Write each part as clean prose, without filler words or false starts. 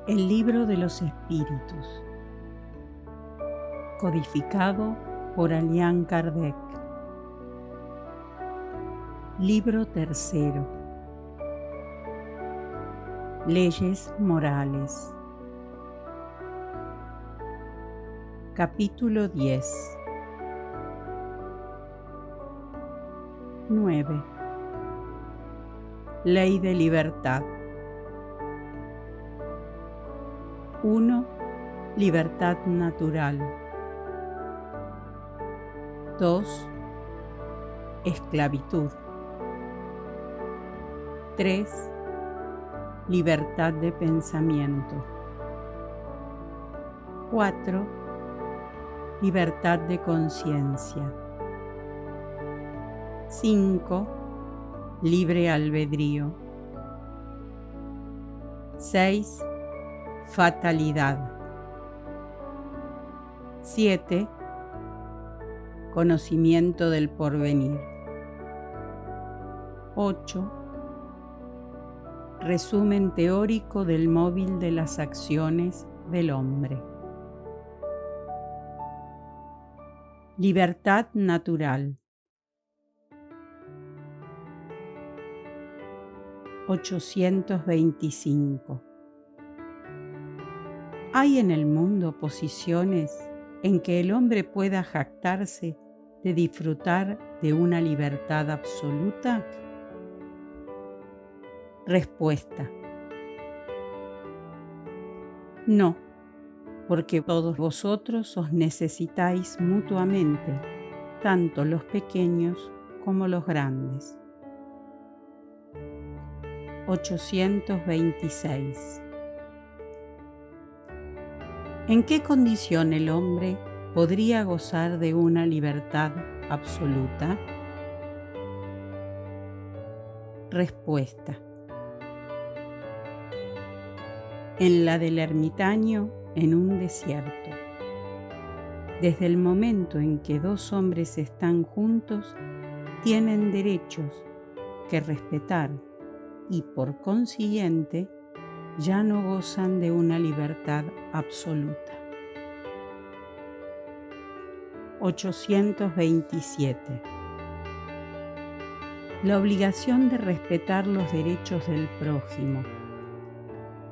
El libro de los espíritus, codificado por Allan Kardec. Libro tercero. Leyes morales. Capítulo 10. 9. Ley de libertad. 1. Libertad natural. 2. Esclavitud. 3. Libertad de pensamiento. 4. Libertad de conciencia. 5. Libre albedrío. 6. Fatalidad. 7. Conocimiento del porvenir. 8. Resumen teórico del móvil de las acciones del hombre. Libertad natural. 825. ¿Hay en el mundo posiciones en que el hombre pueda jactarse de disfrutar de una libertad absoluta? Respuesta: no, porque todos vosotros os necesitáis mutuamente, tanto los pequeños como los grandes. 826. ¿En qué condición el hombre podría gozar de una libertad absoluta? Respuesta: en la del ermitaño en un desierto. Desde el momento en que dos hombres están juntos, tienen derechos que respetar y por consiguiente ya no gozan de una libertad absoluta. 827. La obligación de respetar los derechos del prójimo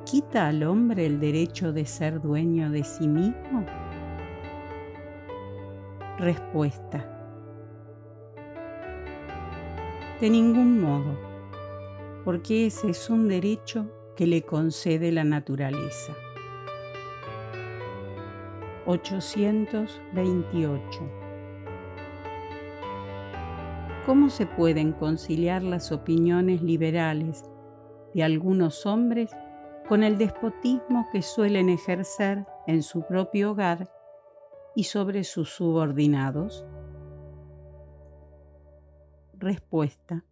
¿quita al hombre el derecho de ser dueño de sí mismo? Respuesta: de ningún modo, porque ese es un derecho que le concede la naturaleza. 828. ¿Cómo se pueden conciliar las opiniones liberales de algunos hombres con el despotismo que suelen ejercer en su propio hogar y sobre sus subordinados? Respuesta: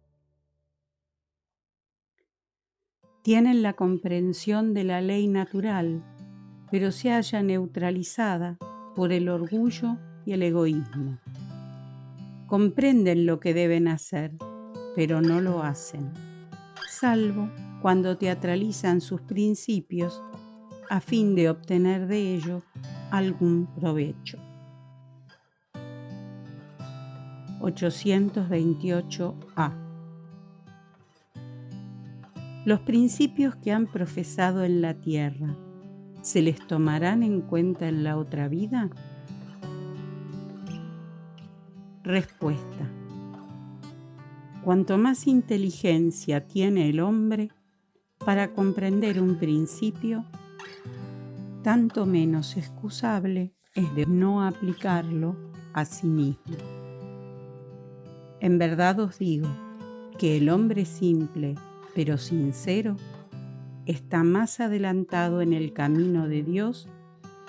tienen la comprensión de la ley natural, pero se halla neutralizada por el orgullo y el egoísmo. Comprenden lo que deben hacer, pero no lo hacen, salvo cuando teatralizan sus principios a fin de obtener de ello algún provecho. 828a. Los principios que han profesado en la tierra, ¿se les tomarán en cuenta en la otra vida? Respuesta: cuanto más inteligencia tiene el hombre para comprender un principio, tanto menos excusable es de no aplicarlo a sí mismo. En verdad os digo que el hombre simple, pero sincero, está más adelantado en el camino de Dios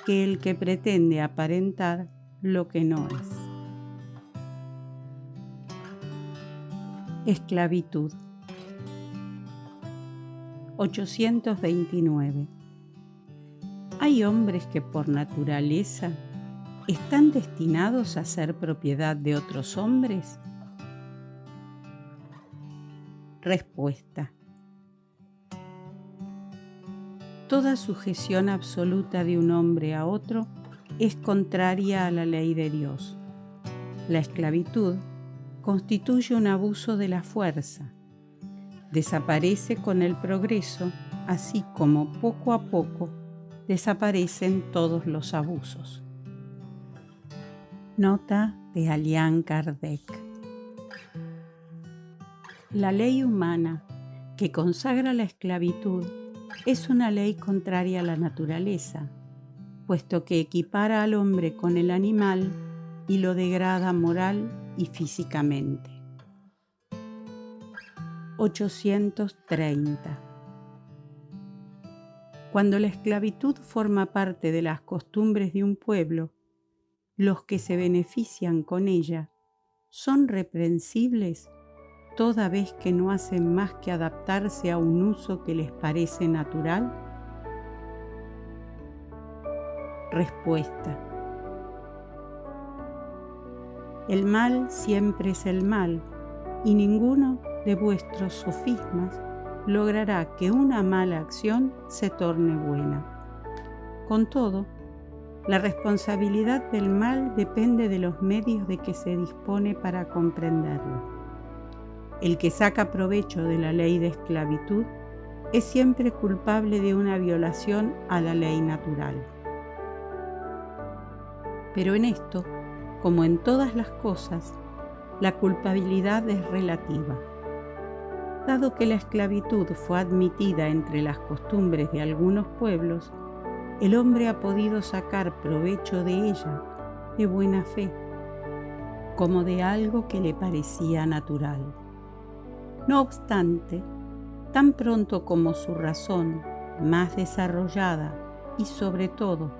que el que pretende aparentar lo que no es. Esclavitud. 829. ¿Hay hombres que por naturaleza están destinados a ser propiedad de otros hombres? Respuesta: Toda sujeción absoluta de un hombre a otro es contraria a la ley de Dios. La esclavitud constituye un abuso de la fuerza. Desaparece con el progreso, así como poco a poco desaparecen todos los abusos. Nota de Allan Kardec. La ley humana que consagra la esclavitud es una ley contraria a la naturaleza, puesto que equipara al hombre con el animal y lo degrada moral y físicamente. 830. Cuando la esclavitud forma parte de las costumbres de un pueblo, los que se benefician con ella son reprensibles toda vez que no hacen más que adaptarse a un uso que les parece natural. Respuesta. El mal siempre es el mal, y ninguno de vuestros sofismas logrará que una mala acción se torne buena. Con todo, la responsabilidad del mal depende de los medios de que se dispone para comprenderlo. El que saca provecho de la ley de esclavitud es siempre culpable de una violación a la ley natural. Pero en esto, como en todas las cosas, la culpabilidad es relativa. Dado que la esclavitud fue admitida entre las costumbres de algunos pueblos, el hombre ha podido sacar provecho de ella de buena fe, como de algo que le parecía natural. No obstante, tan pronto como su razón, más desarrollada y sobre todo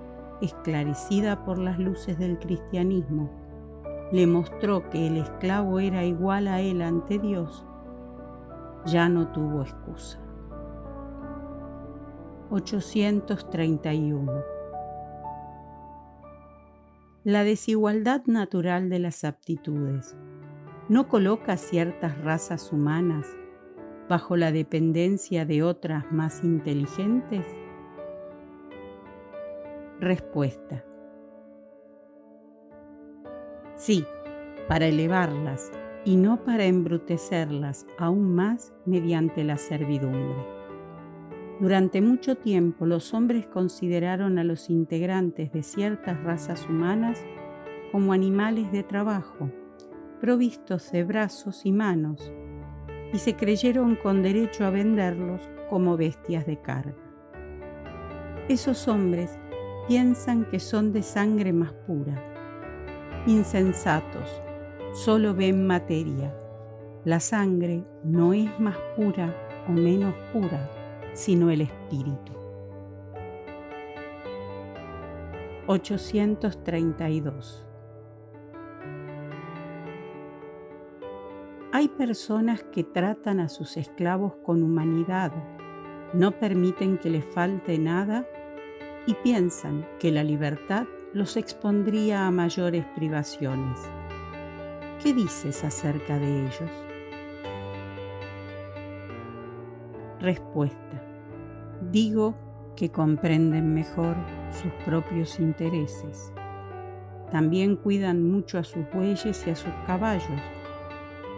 esclarecida por las luces del cristianismo, le mostró que el esclavo era igual a él ante Dios, ya no tuvo excusa. 831. La desigualdad natural de las aptitudes no coloca a ciertas razas humanas bajo la dependencia de otras más inteligentes. Respuesta. Sí, para elevarlas y no para embrutecerlas aún más mediante la servidumbre. Durante mucho tiempo los hombres consideraron a los integrantes de ciertas razas humanas como animales de trabajo, provistos de brazos y manos, y se creyeron con derecho a venderlos como bestias de carga. Esos hombres piensan que son de sangre más pura. Insensatos, solo ven materia. La sangre no es más pura o menos pura, sino el espíritu. 832. Hay personas que tratan a sus esclavos con humanidad, no permiten que les falte nada y piensan que la libertad los expondría a mayores privaciones. ¿Qué dices acerca de ellos? Respuesta. Digo que comprenden mejor sus propios intereses. También cuidan mucho a sus bueyes y a sus caballos,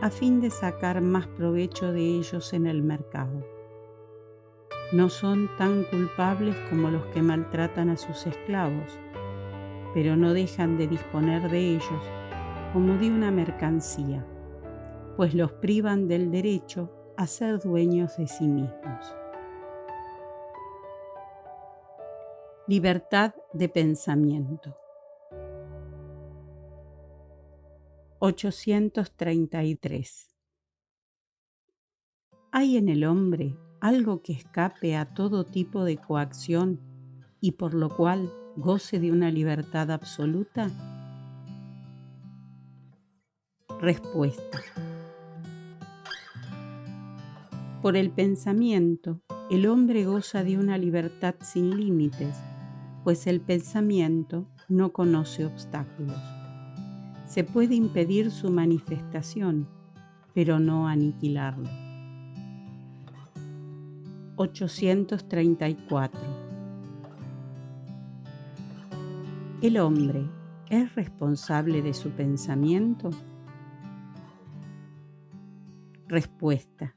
a fin de sacar más provecho de ellos en el mercado. No son tan culpables como los que maltratan a sus esclavos, pero no dejan de disponer de ellos como de una mercancía, pues los privan del derecho a ser dueños de sí mismos. Libertad de pensamiento. 833. ¿Hay en el hombre algo que escape a todo tipo de coacción y por lo cual goce de una libertad absoluta? Respuesta. Por el pensamiento, el hombre goza de una libertad sin límites, pues el pensamiento no conoce obstáculos. Se puede impedir su manifestación, pero no aniquilarlo. 834. ¿El hombre es responsable de su pensamiento? Respuesta: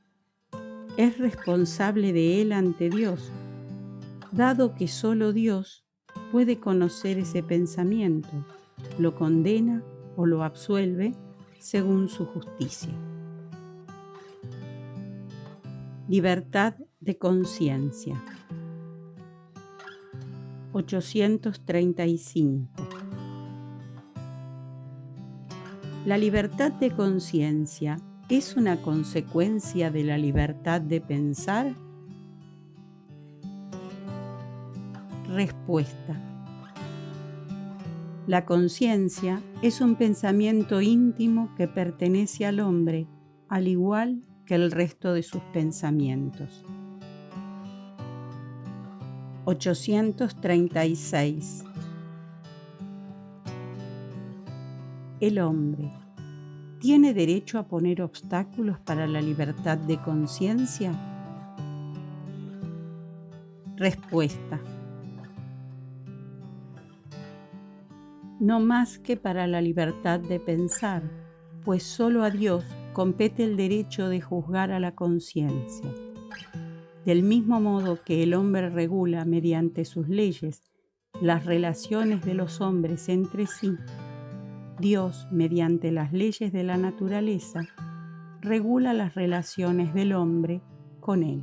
es responsable de él ante Dios, dado que solo Dios puede conocer ese pensamiento, lo condena o lo absuelve según su justicia. Libertad de conciencia. 835. La libertad de conciencia es una consecuencia de la libertad de pensar. Respuesta: la conciencia es un pensamiento íntimo que pertenece al hombre, al igual que el resto de sus pensamientos. 836. ¿El hombre tiene derecho a poner obstáculos para la libertad de conciencia? Respuesta: no más que para la libertad de pensar, pues solo a Dios compete el derecho de juzgar a la conciencia. Del mismo modo que el hombre regula mediante sus leyes las relaciones de los hombres entre sí, Dios, mediante las leyes de la naturaleza, regula las relaciones del hombre con él.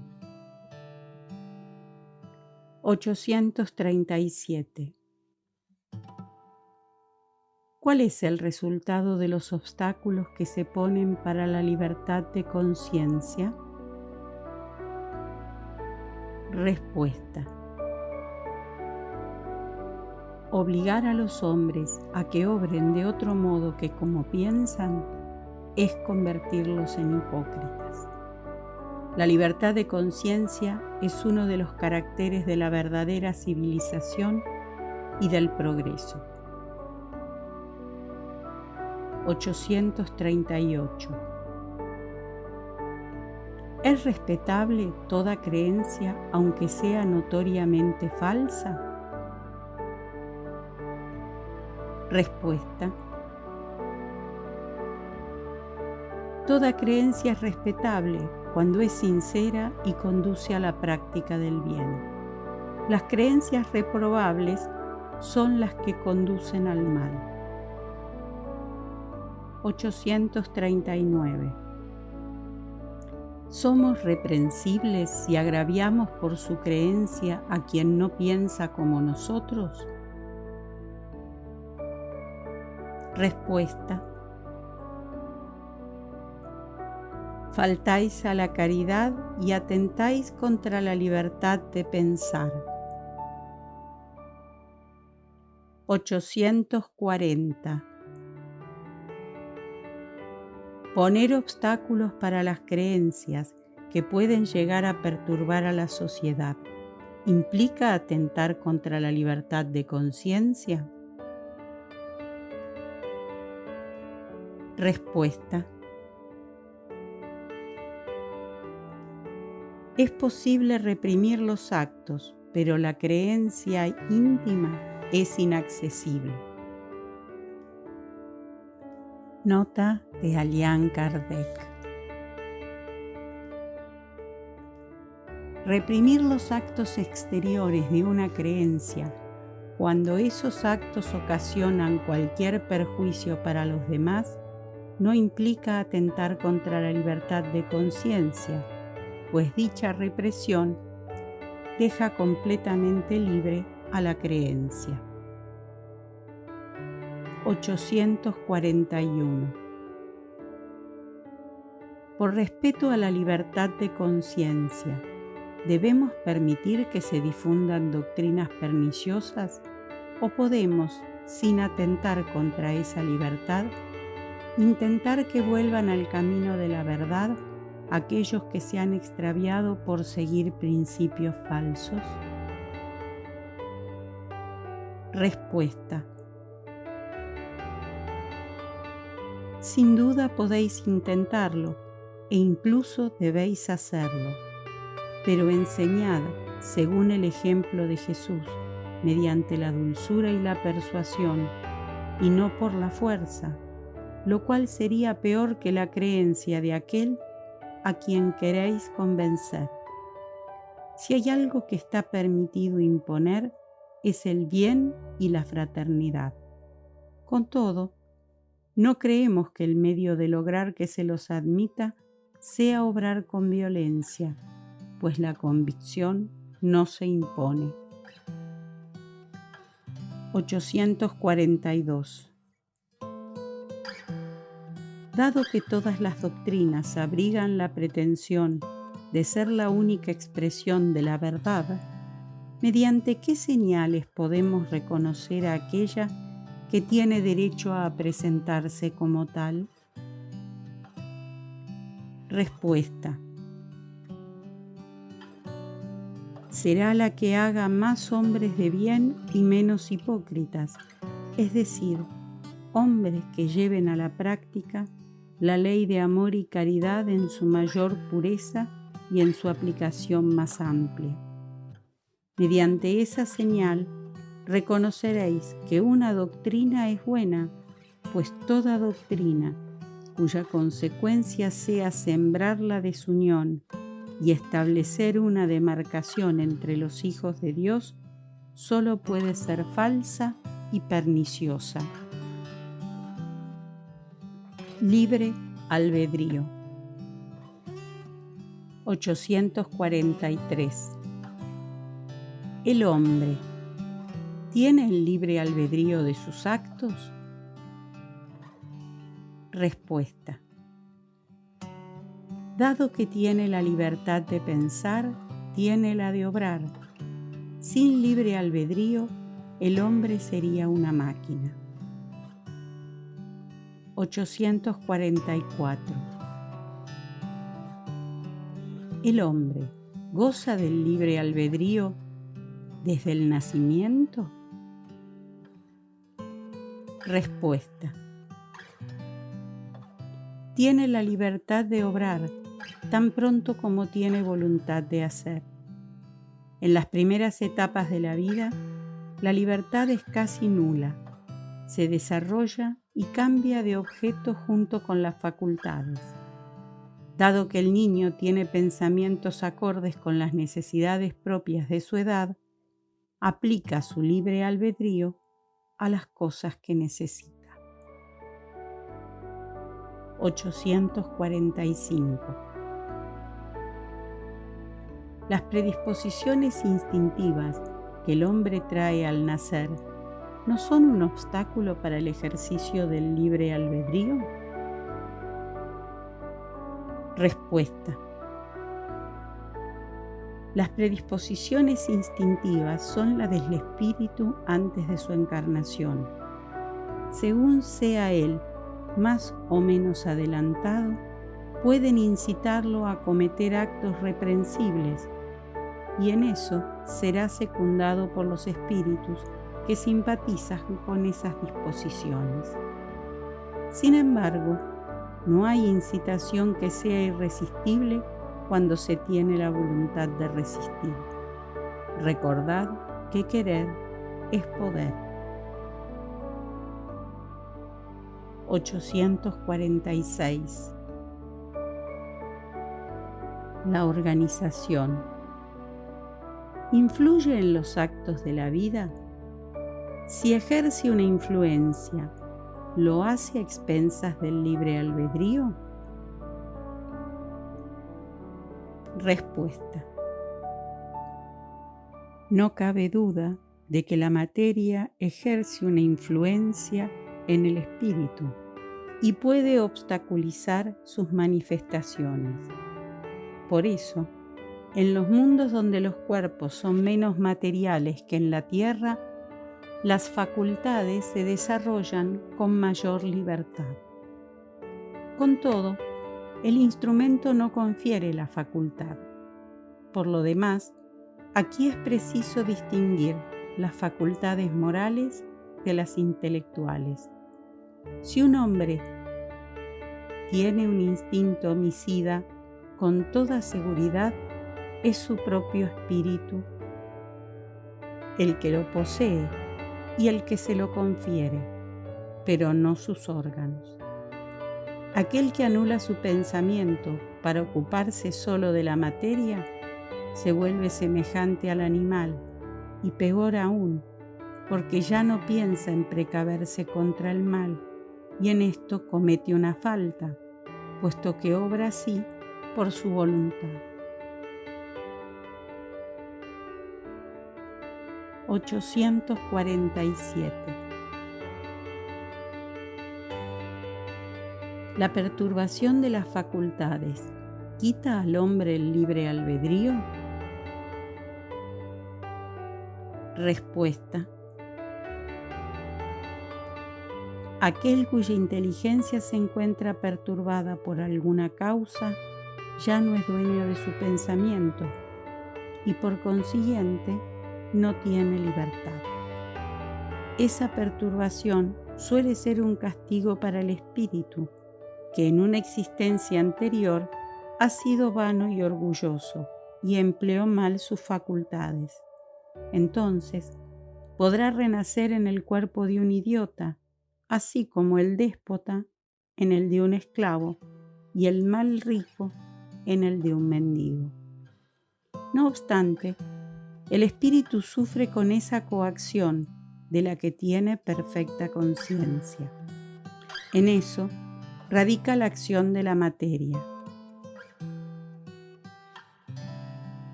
837. ¿Cuál es el resultado de los obstáculos que se ponen para la libertad de conciencia? Respuesta: obligar a los hombres a que obren de otro modo que como piensan es convertirlos en hipócritas. La libertad de conciencia es uno de los caracteres de la verdadera civilización y del progreso. 838. ¿Es respetable toda creencia aunque sea notoriamente falsa? Respuesta: toda creencia es respetable cuando es sincera y conduce a la práctica del bien. Las creencias reprobables son las que conducen al mal. 839. ¿Somos reprensibles si agraviamos por su creencia a quien no piensa como nosotros? Respuesta: faltáis a la caridad y atentáis contra la libertad de pensar. 840. Poner obstáculos para las creencias que pueden llegar a perturbar a la sociedad ¿implica atentar contra la libertad de conciencia? Respuesta: es posible reprimir los actos, pero la creencia íntima es inaccesible. Nota de Allan Kardec. Reprimir los actos exteriores de una creencia, cuando esos actos ocasionan cualquier perjuicio para los demás, no implica atentar contra la libertad de conciencia, pues dicha represión deja completamente libre a la creencia. 841. Por respeto a la libertad de conciencia, ¿debemos permitir que se difundan doctrinas perniciosas o podemos, sin atentar contra esa libertad, intentar que vuelvan al camino de la verdad aquellos que se han extraviado por seguir principios falsos? Respuesta: sin duda podéis intentarlo e incluso debéis hacerlo, pero enseñad según el ejemplo de Jesús, mediante la dulzura y la persuasión, y no por la fuerza, lo cual sería peor que la creencia de aquel a quien queréis convencer. Si hay algo que está permitido imponer, es el bien y la fraternidad. Con todo, no creemos que el medio de lograr que se los admita sea obrar con violencia, pues la convicción no se impone. 842. Dado que todas las doctrinas abrigan la pretensión de ser la única expresión de la verdad, ¿mediante qué señales podemos reconocer a aquella que tiene derecho a presentarse como tal? Respuesta. Será la que haga más hombres de bien y menos hipócritas, es decir, hombres que lleven a la práctica la ley de amor y caridad en su mayor pureza y en su aplicación más amplia. Mediante esa señal reconoceréis que una doctrina es buena, pues toda doctrina cuya consecuencia sea sembrar la desunión y establecer una demarcación entre los hijos de Dios, solo puede ser falsa y perniciosa. Libre albedrío. 843. ¿El hombre tiene el libre albedrío de sus actos? Respuesta. Dado que tiene la libertad de pensar, tiene la de obrar. Sin libre albedrío, el hombre sería una máquina. 844. ¿El hombre goza del libre albedrío desde el nacimiento? Respuesta. Tiene la libertad de obrar tan pronto como tiene voluntad de hacer. En las primeras etapas de la vida, la libertad es casi nula. Se desarrolla y cambia de objeto junto con las facultades. Dado que el niño tiene pensamientos acordes con las necesidades propias de su edad, aplica su libre albedrío a las cosas que necesita. 845. Las predisposiciones instintivas que el hombre trae al nacer ¿no son un obstáculo para el ejercicio del libre albedrío? Respuesta. Las predisposiciones instintivas son las del espíritu antes de su encarnación. Según sea él más o menos adelantado, pueden incitarlo a cometer actos reprensibles, y en eso será secundado por los espíritus que simpatizan con esas disposiciones. Sin embargo, no hay incitación que sea irresistible cuando se tiene la voluntad de resistir. Recordad que querer es poder. 846. La organización. ¿Influye en los actos de la vida? Si ejerce una influencia, ¿lo hace a expensas del libre albedrío? Respuesta. No cabe duda de que la materia ejerce una influencia en el espíritu y puede obstaculizar sus manifestaciones. Por eso, en los mundos donde los cuerpos son menos materiales que en la tierra, las facultades se desarrollan con mayor libertad. Con todo, el instrumento no confiere la facultad. Por lo demás, aquí es preciso distinguir las facultades morales de las intelectuales. Si un hombre tiene un instinto homicida, con toda seguridad es su propio espíritu, el que lo posee y el que se lo confiere, pero no sus órganos. Aquel que anula su pensamiento para ocuparse solo de la materia, se vuelve semejante al animal, y peor aún, porque ya no piensa en precaverse contra el mal, y en esto comete una falta, puesto que obra así por su voluntad. 847. ¿La perturbación de las facultades quita al hombre el libre albedrío? Respuesta. Aquel cuya inteligencia se encuentra perturbada por alguna causa ya no es dueño de su pensamiento y por consiguiente no tiene libertad. Esa perturbación suele ser un castigo para el espíritu, que en una existencia anterior ha sido vano y orgulloso y empleó mal sus facultades. Entonces podrá renacer en el cuerpo de un idiota, así como el déspota en el de un esclavo y el mal rico en el de un mendigo. No obstante, el espíritu sufre con esa coacción de la que tiene perfecta conciencia. En eso radica la acción de la materia.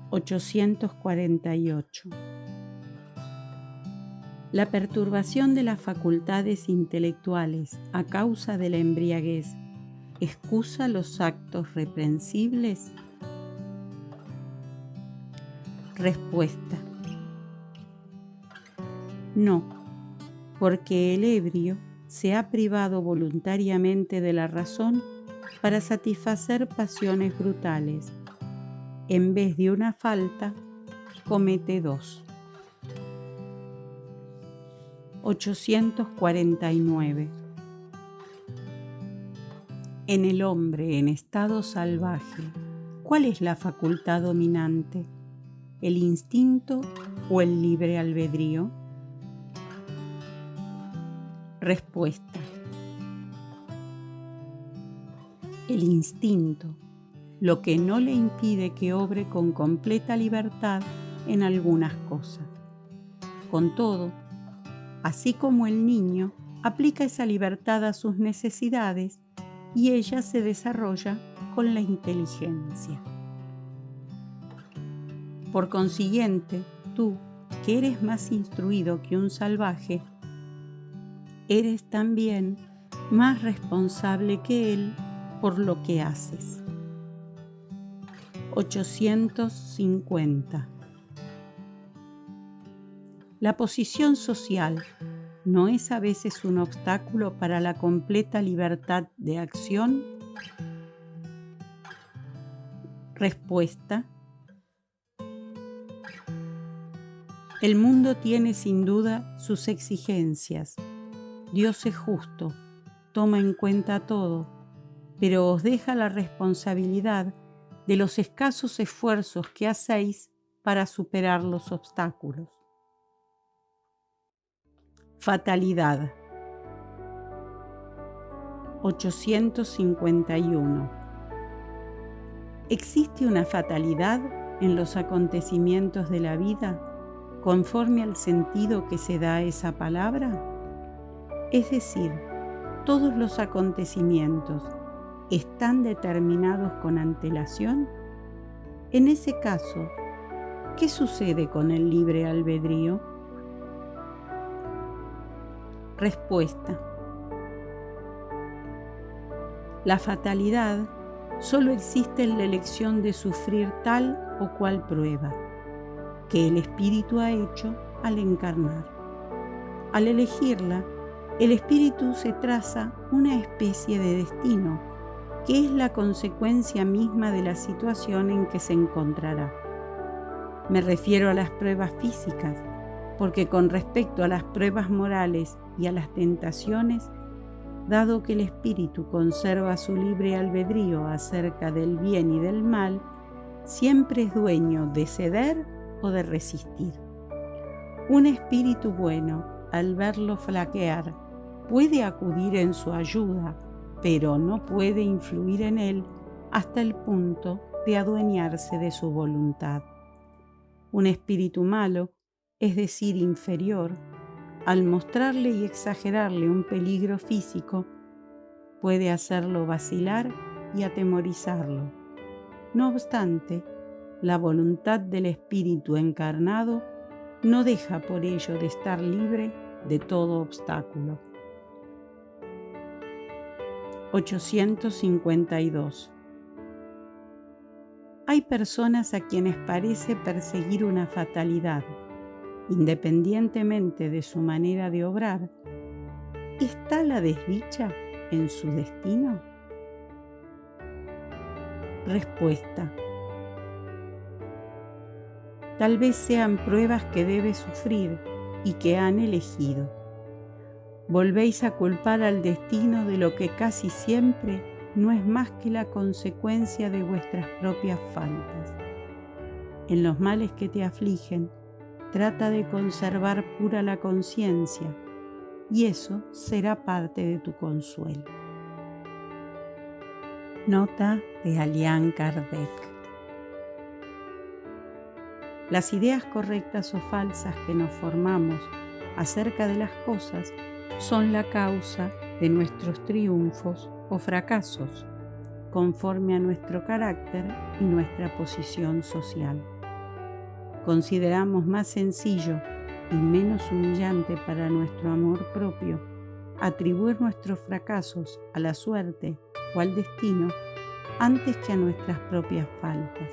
848. La perturbación de las facultades intelectuales a causa de la embriaguez ¿excusa los actos reprensibles? Respuesta. No, porque el ebrio se ha privado voluntariamente de la razón para satisfacer pasiones brutales. En vez de una falta, comete dos. 849. En el hombre en estado salvaje, ¿cuál es la facultad dominante? ¿El instinto o el libre albedrío? Respuesta. El instinto, lo que no le impide que obre con completa libertad en algunas cosas. Con todo, así como el niño aplica esa libertad a sus necesidades y ella se desarrolla con la inteligencia. Por consiguiente, tú, que eres más instruido que un salvaje, eres también más responsable que él por lo que haces. 850. La posición social ¿no es a veces un obstáculo para la completa libertad de acción? Respuesta. El mundo tiene sin duda sus exigencias. Dios es justo, toma en cuenta todo, pero os deja la responsabilidad de los escasos esfuerzos que hacéis para superar los obstáculos. Fatalidad. 851. ¿Existe una fatalidad en los acontecimientos de la vida conforme al sentido que se da a esa palabra? Es decir, ¿todos los acontecimientos están determinados con antelación? En ese caso, ¿qué sucede con el libre albedrío? Respuesta. La fatalidad solo existe en la elección de sufrir tal o cual prueba que el espíritu ha hecho al encarnar. Al elegirla, el espíritu se traza una especie de destino, que es la consecuencia misma de la situación en que se encontrará. Me refiero a las pruebas físicas, porque con respecto a las pruebas morales y a las tentaciones, dado que el espíritu conserva su libre albedrío acerca del bien y del mal, siempre es dueño de ceder o de resistir. Un espíritu bueno, al verlo flaquear, puede acudir en su ayuda, pero no puede influir en él hasta el punto de adueñarse de su voluntad. Un espíritu malo, es decir, inferior, al mostrarle y exagerarle un peligro físico, puede hacerlo vacilar y atemorizarlo. No obstante, la voluntad del espíritu encarnado no deja por ello de estar libre de todo obstáculo. 852. Hay personas a quienes parece perseguir una fatalidad, independientemente de su manera de obrar. ¿Está la desdicha en su destino? Respuesta. Tal vez sean pruebas que debe sufrir y que han elegido. Volvéis a culpar al destino de lo que casi siempre no es más que la consecuencia de vuestras propias faltas. En los males que te afligen, trata de conservar pura la conciencia, y eso será parte de tu consuelo. Nota de Allan Kardec. Las ideas correctas o falsas que nos formamos acerca de las cosas son la causa de nuestros triunfos o fracasos, conforme a nuestro carácter y nuestra posición social. Consideramos más sencillo y menos humillante para nuestro amor propio atribuir nuestros fracasos a la suerte o al destino antes que a nuestras propias faltas.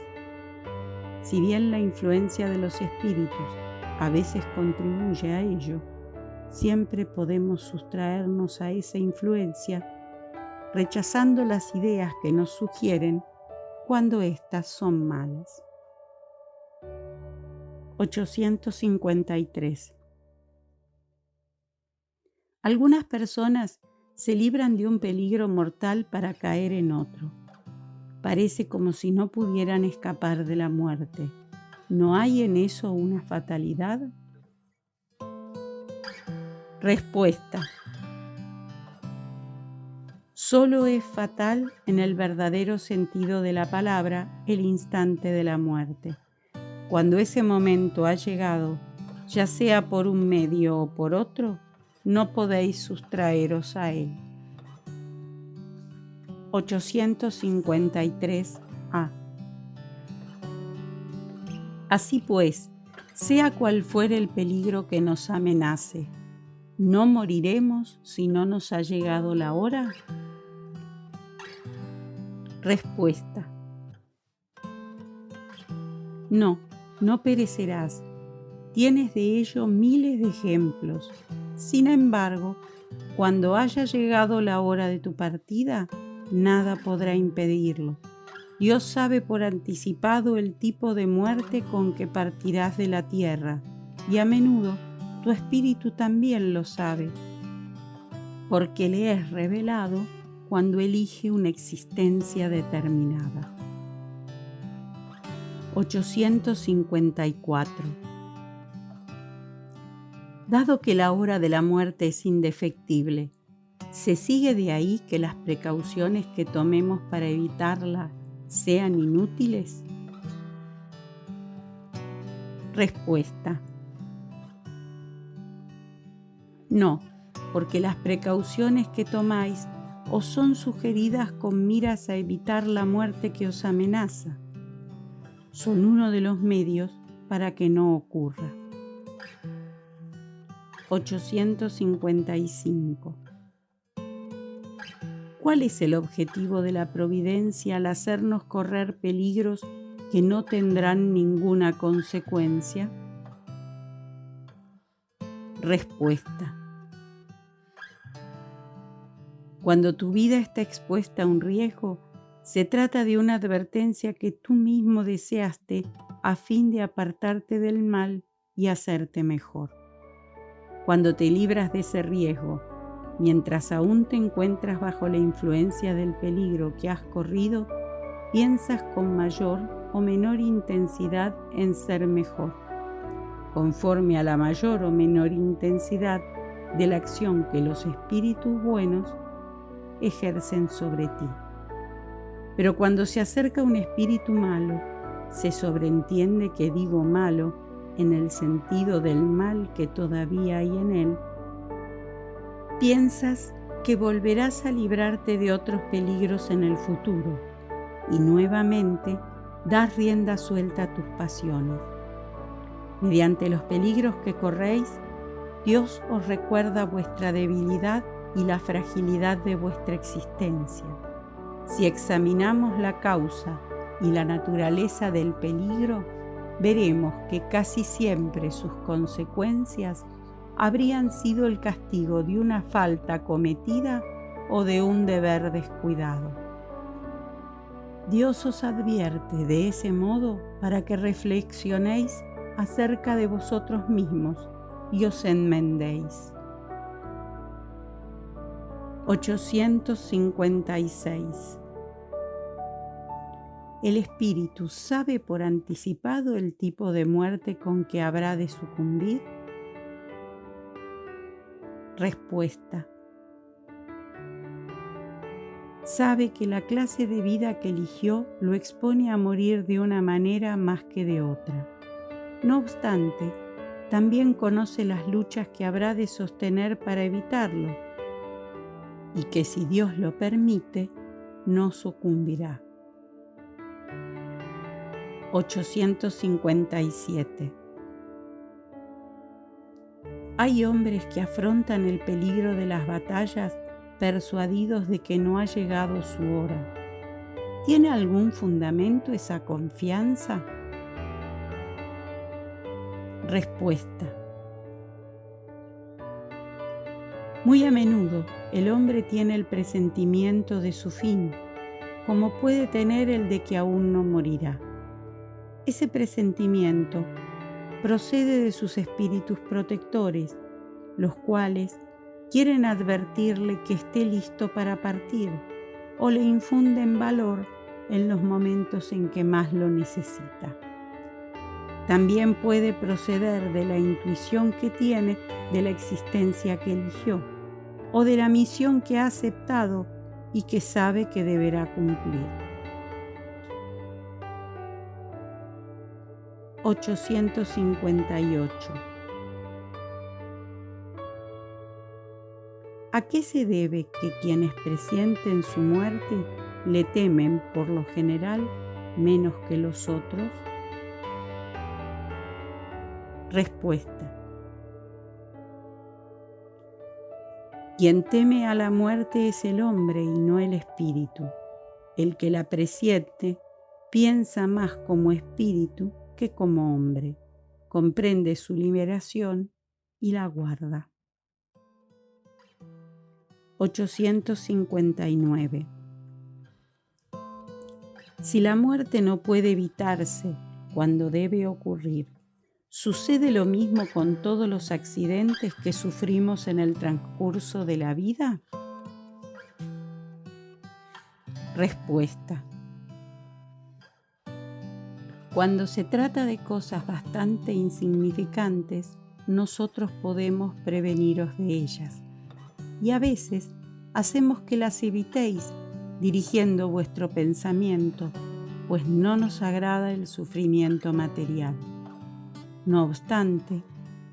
Si bien la influencia de los espíritus a veces contribuye a ello, siempre podemos sustraernos a esa influencia rechazando las ideas que nos sugieren cuando éstas son malas. 853. Algunas personas se libran de un peligro mortal para caer en otro. Parece como si no pudieran escapar de la muerte. ¿No hay en eso una fatalidad? Respuesta. Solo es fatal en el verdadero sentido de la palabra el instante de la muerte. Cuando ese momento ha llegado, ya sea por un medio o por otro, no podéis sustraeros a él. 853a. Así pues, sea cual fuere el peligro que nos amenace, ¿no moriremos si no nos ha llegado la hora? Respuesta. No, no perecerás. Tienes de ello miles de ejemplos. Sin embargo, cuando haya llegado la hora de tu partida, nada podrá impedirlo. Dios sabe por anticipado el tipo de muerte con que partirás de la tierra, y a menudo tu espíritu también lo sabe, porque le es revelado cuando elige una existencia determinada. 854. Dado que la hora de la muerte es indefectible, ¿se sigue de ahí que las precauciones que tomemos para evitarla sean inútiles? Respuesta. No, porque las precauciones que tomáis os son sugeridas con miras a evitar la muerte que os amenaza. Son uno de los medios para que no ocurra. 855. ¿Cuál es el objetivo de la providencia al hacernos correr peligros que no tendrán ninguna consecuencia? Respuesta. Cuando tu vida está expuesta a un riesgo, se trata de una advertencia que tú mismo deseaste a fin de apartarte del mal y hacerte mejor. Cuando te libras de ese riesgo, mientras aún te encuentras bajo la influencia del peligro que has corrido, piensas con mayor o menor intensidad en ser mejor, conforme a la mayor o menor intensidad de la acción que los espíritus buenos ejercen sobre ti. Pero cuando se acerca un espíritu malo, se sobreentiende que digo malo en el sentido del mal que todavía hay en él, piensas que volverás a librarte de otros peligros en el futuro y nuevamente das rienda suelta a tus pasiones. Mediante los peligros que corréis, Dios os recuerda vuestra debilidad y la fragilidad de vuestra existencia. Si examinamos la causa y la naturaleza del peligro, veremos que casi siempre sus consecuencias habrían sido el castigo de una falta cometida o de un deber descuidado. Dios os advierte de ese modo para que reflexionéis acerca de vosotros mismos y os enmendéis. 856. ¿El espíritu sabe por anticipado el tipo de muerte con que habrá de sucumbir? Respuesta. Sabe que la clase de vida que eligió lo expone a morir de una manera más que de otra. No obstante, también conoce las luchas que habrá de sostener para evitarlo, y que si Dios lo permite, no sucumbirá. 857. Hay hombres que afrontan el peligro de las batallas persuadidos de que no ha llegado su hora. ¿Tiene algún fundamento esa confianza? Respuesta. Muy a menudo el hombre tiene el presentimiento de su fin, como puede tener el de que aún no morirá. Ese presentimiento procede de sus espíritus protectores, los cuales quieren advertirle que esté listo para partir o le infunden valor en los momentos en que más lo necesita. También puede proceder de la intuición que tiene de la existencia que eligió o de la misión que ha aceptado y que sabe que deberá cumplir. 858. ¿A qué se debe que quienes presienten su muerte le temen por lo general menos que los otros? Respuesta. Quien teme a la muerte es el hombre y no el espíritu. El que la presiente piensa más como espíritu que como hombre, comprende su liberación y la guarda. 859. Si la muerte no puede evitarse cuando debe ocurrir, ¿sucede lo mismo con todos los accidentes que sufrimos en el transcurso de la vida? Respuesta. Cuando se trata de cosas bastante insignificantes, nosotros podemos preveniros de ellas, y a veces hacemos que las evitéis dirigiendo vuestro pensamiento, pues no nos agrada el sufrimiento material. No obstante,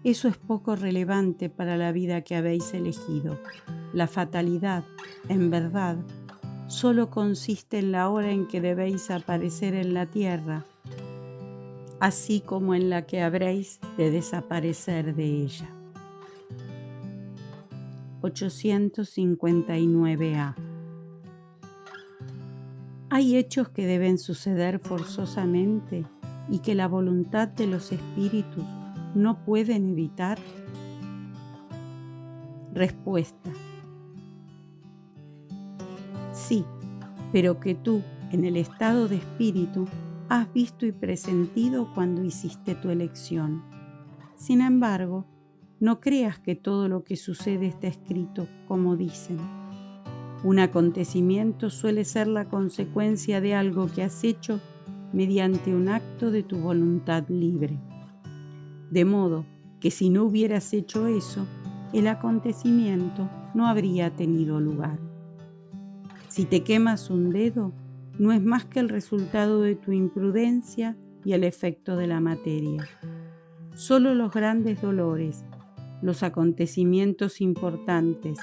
eso es poco relevante para la vida que habéis elegido. La fatalidad, en verdad, solo consiste en la hora en que debéis aparecer en la tierra, así como en la que habréis de desaparecer de ella. 859a. Hay hechos que deben suceder forzosamente y que la voluntad de los espíritus no pueden evitar. Respuesta. Sí, pero que tú, en el estado de espíritu, has visto y presentido cuando hiciste tu elección. Sin embargo, no creas que todo lo que sucede está escrito como dicen. Un acontecimiento suele ser la consecuencia de algo que has hecho mediante un acto de tu voluntad libre. De modo que si no hubieras hecho eso, el acontecimiento no habría tenido lugar. Si te quemas un dedo, no es más que el resultado de tu imprudencia y el efecto de la materia. Solo los grandes dolores, los acontecimientos importantes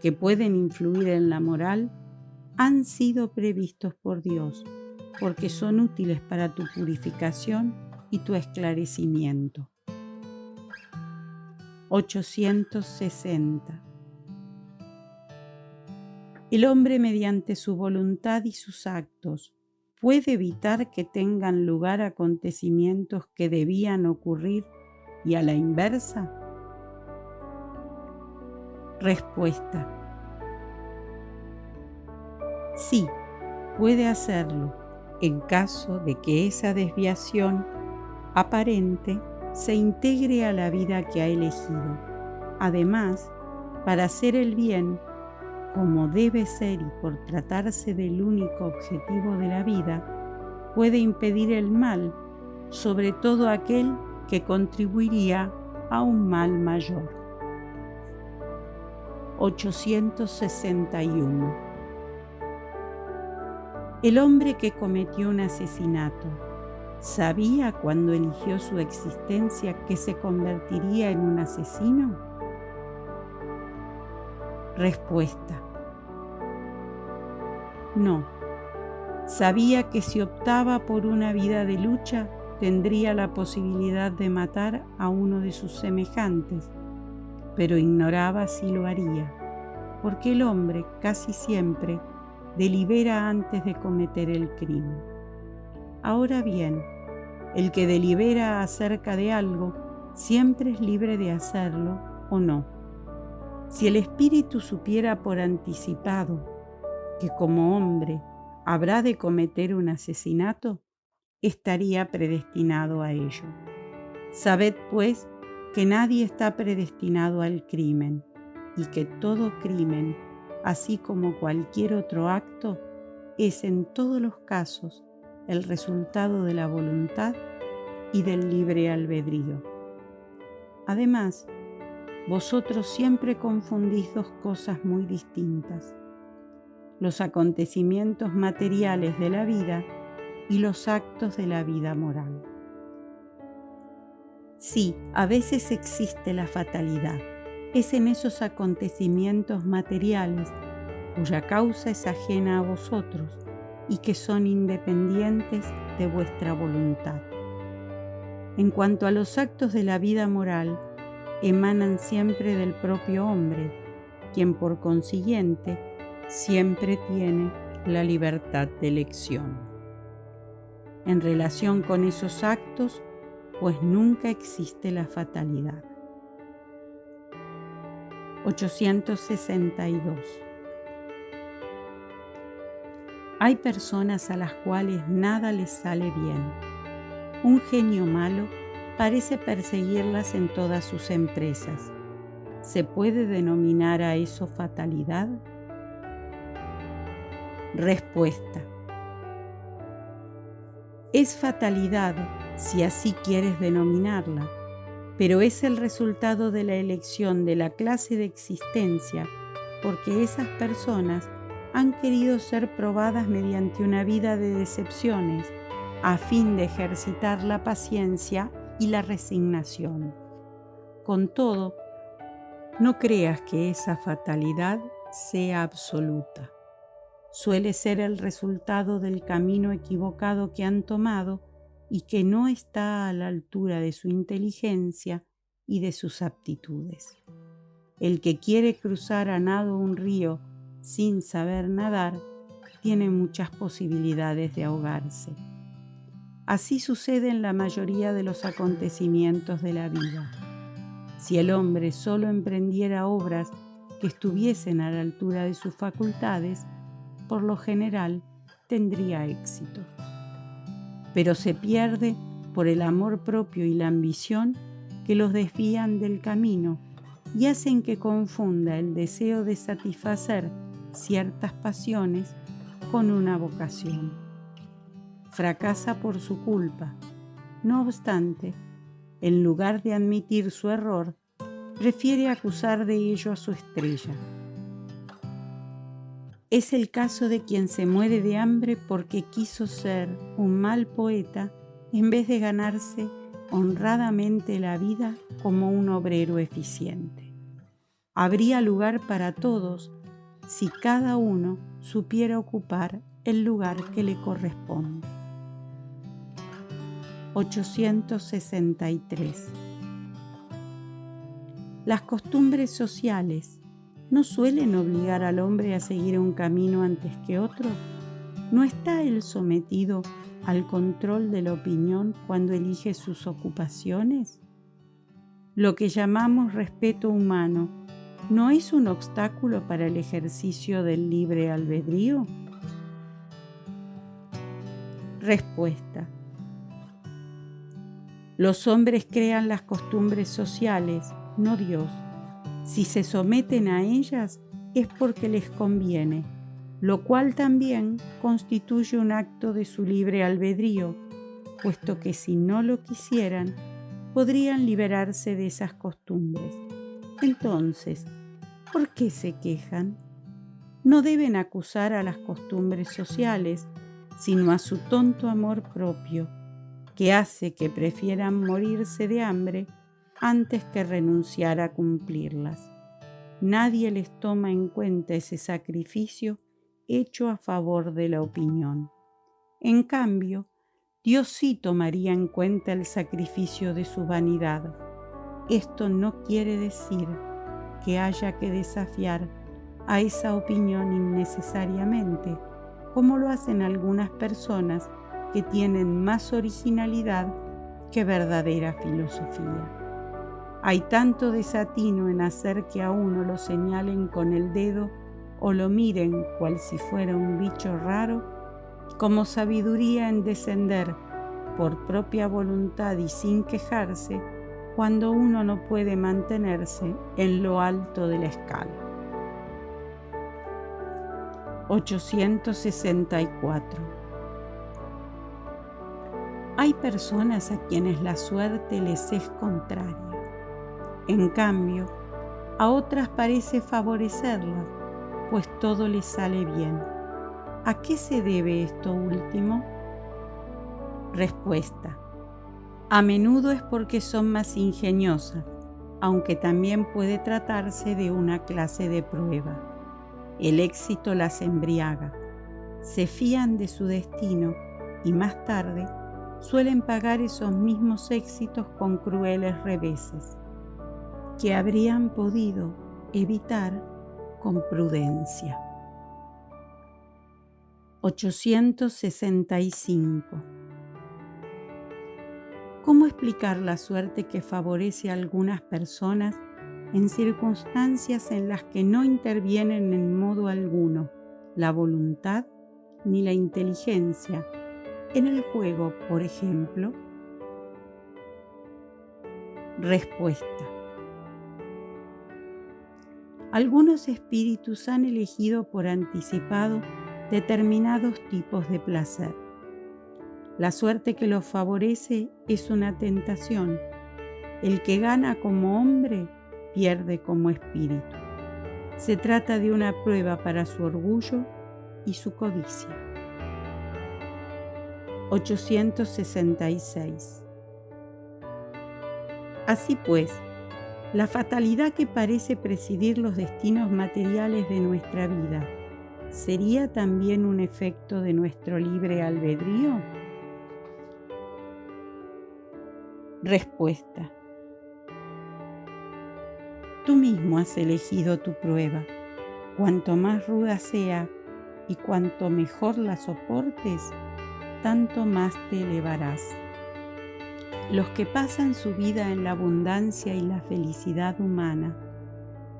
que pueden influir en la moral, han sido previstos por Dios, porque son útiles para tu purificación y tu esclarecimiento. 860. El hombre, mediante su voluntad y sus actos, puede evitar que tengan lugar acontecimientos que debían ocurrir y a la inversa. Respuesta: sí, puede hacerlo en caso de que esa desviación aparente se integre a la vida que ha elegido. Además, para hacer el bien como debe ser y por tratarse del único objetivo de la vida, puede impedir el mal, sobre todo aquel que contribuiría a un mal mayor. 861. El hombre que cometió un asesinato, ¿sabía cuando eligió su existencia que se convertiría en un asesino? Respuesta: no. Sabía que si optaba por una vida de lucha, tendría la posibilidad de matar a uno de sus semejantes, pero ignoraba si lo haría, porque el hombre casi siempre delibera antes de cometer el crimen. Ahora bien, el que delibera acerca de algo siempre es libre de hacerlo o no. Si el espíritu supiera por anticipado que como hombre habrá de cometer un asesinato, estaría predestinado a ello. Sabed, pues, que nadie está predestinado al crimen, y que todo crimen, así como cualquier otro acto, es en todos los casos el resultado de la voluntad y del libre albedrío. Además, vosotros siempre confundís dos cosas muy distintas: los acontecimientos materiales de la vida y los actos de la vida moral. Sí, a veces existe la fatalidad. Es en esos acontecimientos materiales cuya causa es ajena a vosotros y que son independientes de vuestra voluntad. En cuanto a los actos de la vida moral, emanan siempre del propio hombre, quien por consiguiente siempre tiene la libertad de elección. En relación con esos actos, pues nunca existe la fatalidad. 862. Hay personas a las cuales nada les sale bien. Un genio malo parece perseguirlas en todas sus empresas. ¿Se puede denominar a eso fatalidad? Respuesta: es fatalidad si así quieres denominarla, pero es el resultado de la elección de la clase de existencia, porque esas personas han querido ser probadas mediante una vida de decepciones, a fin de ejercitar la paciencia y la resignación. Con todo, no creas que esa fatalidad sea absoluta. Suele ser el resultado del camino equivocado que han tomado y que no está a la altura de su inteligencia y de sus aptitudes. El que quiere cruzar a nado un río sin saber nadar tiene muchas posibilidades de ahogarse. Así sucede en la mayoría de los acontecimientos de la vida. Si el hombre solo emprendiera obras que estuviesen a la altura de sus facultades, por lo general tendría éxito. Pero se pierde por el amor propio y la ambición que los desvían del camino y hacen que confunda el deseo de satisfacer ciertas pasiones con una vocación. fracasa por su culpa. No obstante, en lugar de admitir su error, prefiere acusar de ello a su estrella. Es el caso de quien se muere de hambre porque quiso ser un mal poeta en vez de ganarse honradamente la vida como un obrero eficiente. Habría lugar para todos si cada uno supiera ocupar el lugar que le corresponde. 863. Las costumbres sociales ¿no suelen obligar al hombre a seguir un camino antes que otro? ¿No está él sometido al control de la opinión cuando elige sus ocupaciones? Lo que llamamos respeto humano, ¿no es un obstáculo para el ejercicio del libre albedrío? Respuesta. Los hombres crean las costumbres sociales, no Dios. Si se someten a ellas es porque les conviene, lo cual también constituye un acto de su libre albedrío, puesto que si no lo quisieran, podrían liberarse de esas costumbres. Entonces, ¿por qué se quejan? No deben acusar a las costumbres sociales, sino a su tonto amor propio, que hace que prefieran morirse de hambre antes que renunciar a cumplirlas. Nadie les toma en cuenta ese sacrificio hecho a favor de la opinión. En cambio, Dios sí tomaría en cuenta el sacrificio de su vanidad. Esto no quiere decir que haya que desafiar a esa opinión innecesariamente, como lo hacen algunas personas que tienen más originalidad que verdadera filosofía. Hay tanto desatino en hacer que a uno lo señalen con el dedo o lo miren cual si fuera un bicho raro, como sabiduría en descender por propia voluntad y sin quejarse cuando uno no puede mantenerse en lo alto de la escala. 864. Hay personas a quienes la suerte les es contraria. En cambio, a otras parece favorecerlas, pues todo les sale bien. ¿A qué se debe esto último? Respuesta. A menudo es porque son más ingeniosas, aunque también puede tratarse de una clase de prueba. El éxito las embriaga, se fían de su destino y más tarde suelen pagar esos mismos éxitos con crueles reveses, que habrían podido evitar con prudencia. 865. ¿Cómo explicar la suerte que favorece a algunas personas en circunstancias en las que no intervienen en modo alguno la voluntad ni la inteligencia, en el juego, por ejemplo? Respuesta. Algunos espíritus han elegido por anticipado determinados tipos de placer. La suerte que los favorece es una tentación. El que gana como hombre pierde como espíritu. Se trata de una prueba para su orgullo y su codicia. 866. Así pues, la fatalidad que parece presidir los destinos materiales de nuestra vida, ¿sería también un efecto de nuestro libre albedrío? Respuesta. Tú mismo has elegido tu prueba. Cuanto más ruda sea y cuanto mejor la soportes, tanto más te elevarás. Los que pasan su vida en la abundancia y la felicidad humana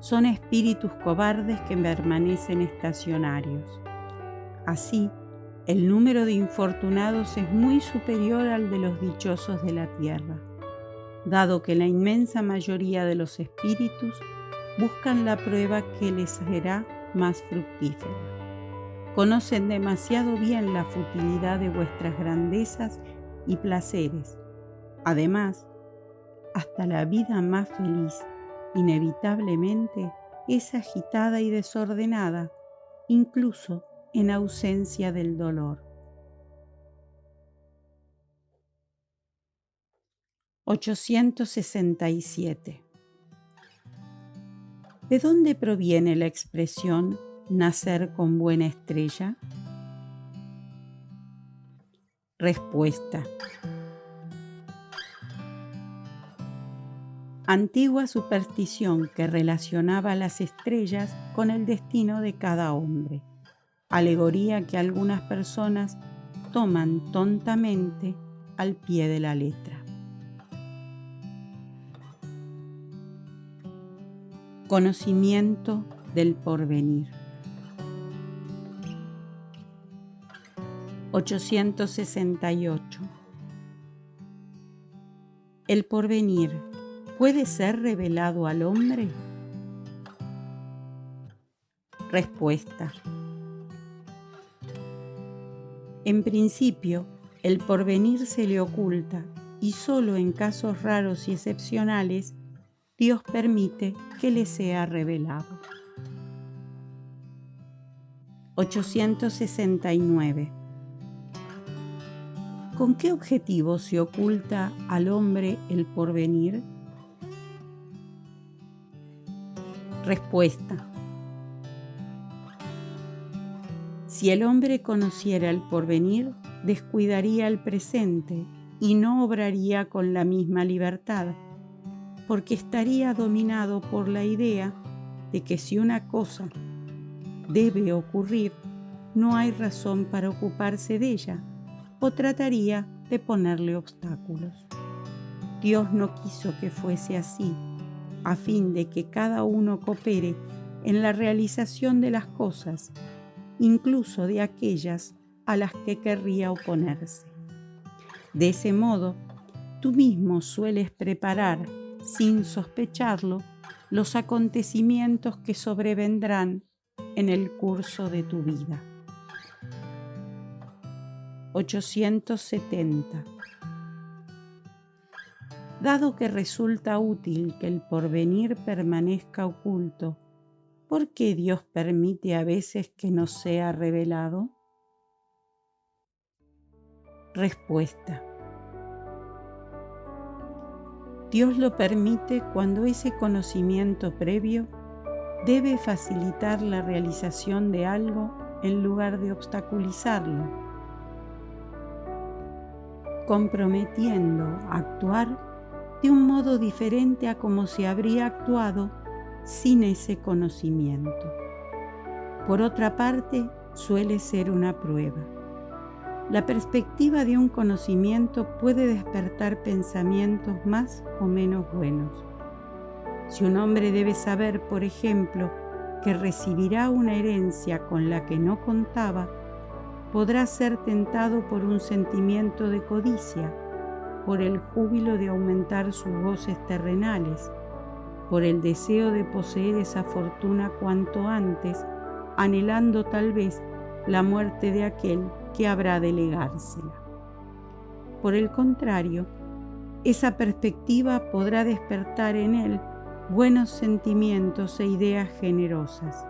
son espíritus cobardes que permanecen estacionarios. Así, el número de infortunados es muy superior al de los dichosos de la tierra, dado que la inmensa mayoría de los espíritus buscan la prueba que les será más fructífera. Conocen demasiado bien la futilidad de vuestras grandezas y placeres. Además, hasta la vida más feliz, inevitablemente, es agitada y desordenada, incluso en ausencia del dolor. 867. ¿De dónde proviene la expresión nacer con buena estrella? Respuesta. Antigua superstición que relacionaba las estrellas con el destino de cada hombre. Alegoría que algunas personas toman tontamente al pie de la letra. Conocimiento del porvenir. 868. ¿El porvenir puede ser revelado al hombre? Respuesta. En principio, el porvenir se le oculta y solo en casos raros y excepcionales Dios permite que le sea revelado. 869. ¿Con qué objetivo se oculta al hombre el porvenir? Respuesta. Si el hombre conociera el porvenir, descuidaría el presente y no obraría con la misma libertad, porque estaría dominado por la idea de que si una cosa debe ocurrir, no hay razón para ocuparse de ella, o trataría de ponerle obstáculos. Dios no quiso que fuese así, a fin de que cada uno coopere en la realización de las cosas, incluso de aquellas a las que querría oponerse. De ese modo, tú mismo sueles preparar, sin sospecharlo, los acontecimientos que sobrevendrán en el curso de tu vida. 870. Dado que resulta útil que el porvenir permanezca oculto, ¿por qué Dios permite a veces que no sea revelado? Respuesta. Dios lo permite cuando ese conocimiento previo debe facilitar la realización de algo en lugar de obstaculizarlo, comprometiendo a actuar de un modo diferente a como se habría actuado sin ese conocimiento. Por otra parte, suele ser una prueba. La perspectiva de un conocimiento puede despertar pensamientos más o menos buenos. Si un hombre debe saber, por ejemplo, que recibirá una herencia con la que no contaba, podrá ser tentado por un sentimiento de codicia, por el júbilo de aumentar sus goces terrenales, por el deseo de poseer esa fortuna cuanto antes, anhelando tal vez la muerte de aquel que habrá de legársela. Por el contrario, esa perspectiva podrá despertar en él buenos sentimientos e ideas generosas.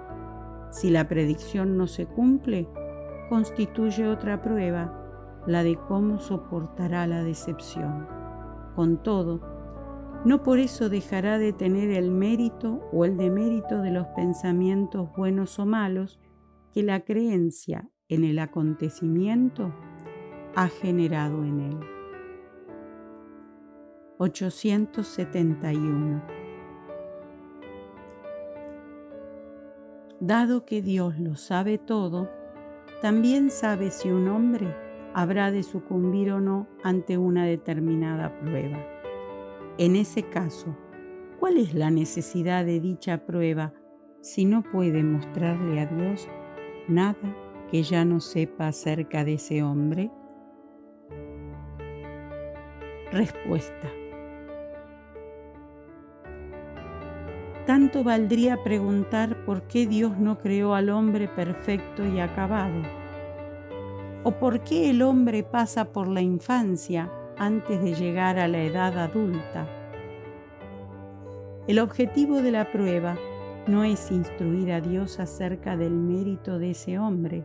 Si la predicción no se cumple, constituye otra prueba, la de cómo soportará la decepción. Con todo, no por eso dejará de tener el mérito o el demérito de los pensamientos buenos o malos que la creencia en el acontecimiento ha generado en él. 871. Dado que Dios lo sabe todo, también sabe si un hombre habrá de sucumbir o no ante una determinada prueba. En ese caso, ¿cuál es la necesidad de dicha prueba si no puede mostrarle a Dios nada que ya no sepa acerca de ese hombre? Respuesta. tanto valdría preguntar por qué Dios no creó al hombre perfecto y acabado, o por qué el hombre pasa por la infancia antes de llegar a la edad adulta. El objetivo de la prueba no es instruir a Dios acerca del mérito de ese hombre,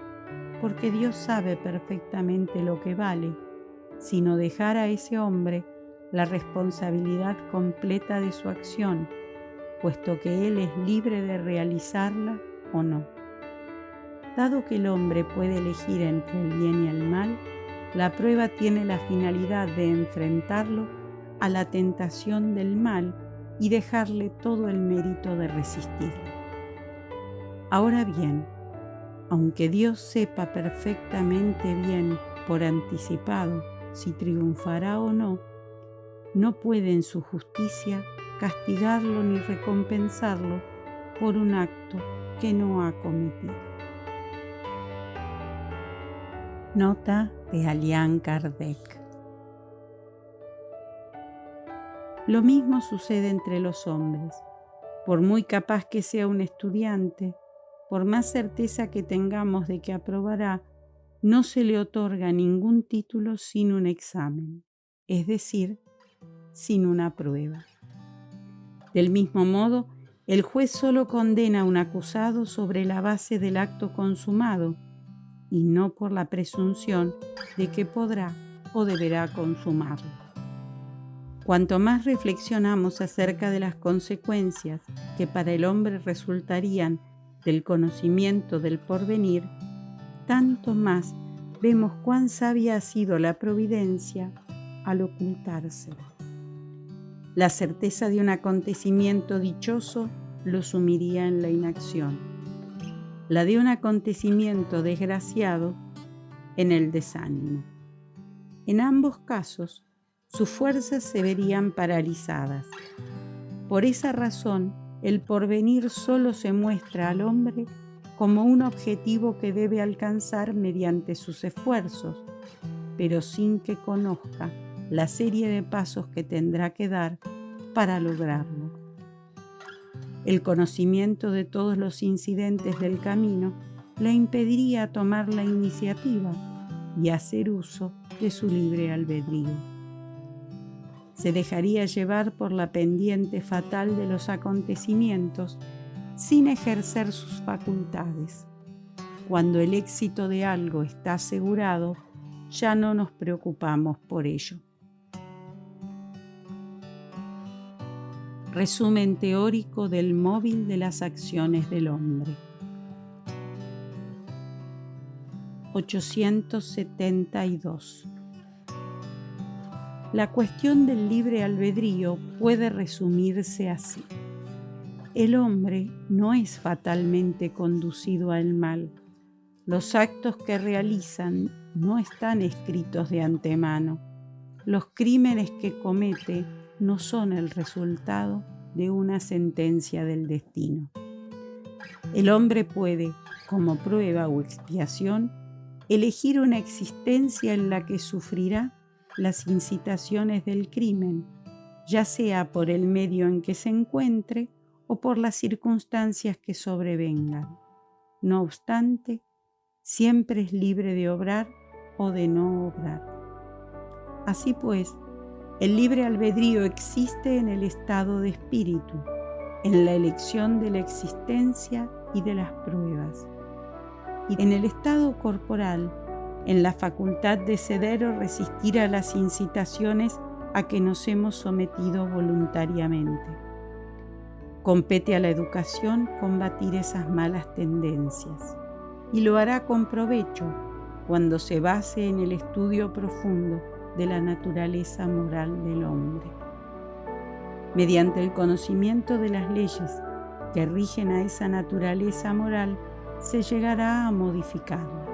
porque Dios sabe perfectamente lo que vale, sino dejar a ese hombre la responsabilidad completa de su acción, puesto que él es libre de realizarla o no. Dado que el hombre puede elegir entre el bien y el mal, la prueba tiene la finalidad de enfrentarlo a la tentación del mal y dejarle todo el mérito de resistirlo. Ahora bien, aunque Dios sepa perfectamente bien por anticipado si triunfará o no, no puede en su justicia castigarlo ni recompensarlo por un acto que no ha cometido. Nota de Allan Kardec. Lo mismo sucede entre los hombres. Por muy capaz que sea un estudiante, por más certeza que tengamos de que aprobará, no se le otorga ningún título sin un examen, es decir, sin una prueba. Del mismo modo, el juez solo condena a un acusado sobre la base del acto consumado y no por la presunción de que podrá o deberá consumarlo. Cuanto más reflexionamos acerca de las consecuencias que para el hombre resultarían del conocimiento del porvenir, tanto más vemos cuán sabia ha sido la providencia al ocultárselo. La certeza de un acontecimiento dichoso lo sumiría en la inacción, la de un acontecimiento desgraciado en el desánimo. En ambos casos, sus fuerzas se verían paralizadas. Por esa razón, el porvenir solo se muestra al hombre como un objetivo que debe alcanzar mediante sus esfuerzos, pero sin que conozca la serie de pasos que tendrá que dar para lograrlo. El conocimiento de todos los incidentes del camino le impediría tomar la iniciativa y hacer uso de su libre albedrío. Se dejaría llevar por la pendiente fatal de los acontecimientos sin ejercer sus facultades. Cuando el éxito de algo está asegurado, ya no nos preocupamos por ello. Resumen teórico del móvil de las acciones del hombre. 872. La cuestión del libre albedrío puede resumirse así. El hombre no es fatalmente conducido al mal. Los actos que realizan no están escritos de antemano. Los crímenes que comete no son el resultado de una sentencia del destino. El hombre puede, como prueba o expiación, elegir una existencia en la que sufrirá las incitaciones del crimen, ya sea por el medio en que se encuentre o por las circunstancias que sobrevengan. No obstante, siempre es libre de obrar o de no obrar. Así pues, el libre albedrío existe en el estado de espíritu, en la elección de la existencia y de las pruebas, y en el estado corporal, en la facultad de ceder o resistir a las incitaciones a que nos hemos sometido voluntariamente. Compete a la educación combatir esas malas tendencias, y lo hará con provecho cuando se base en el estudio profundo de la naturaleza moral del hombre. Mediante el conocimiento de las leyes que rigen a esa naturaleza moral, se llegará a modificarla,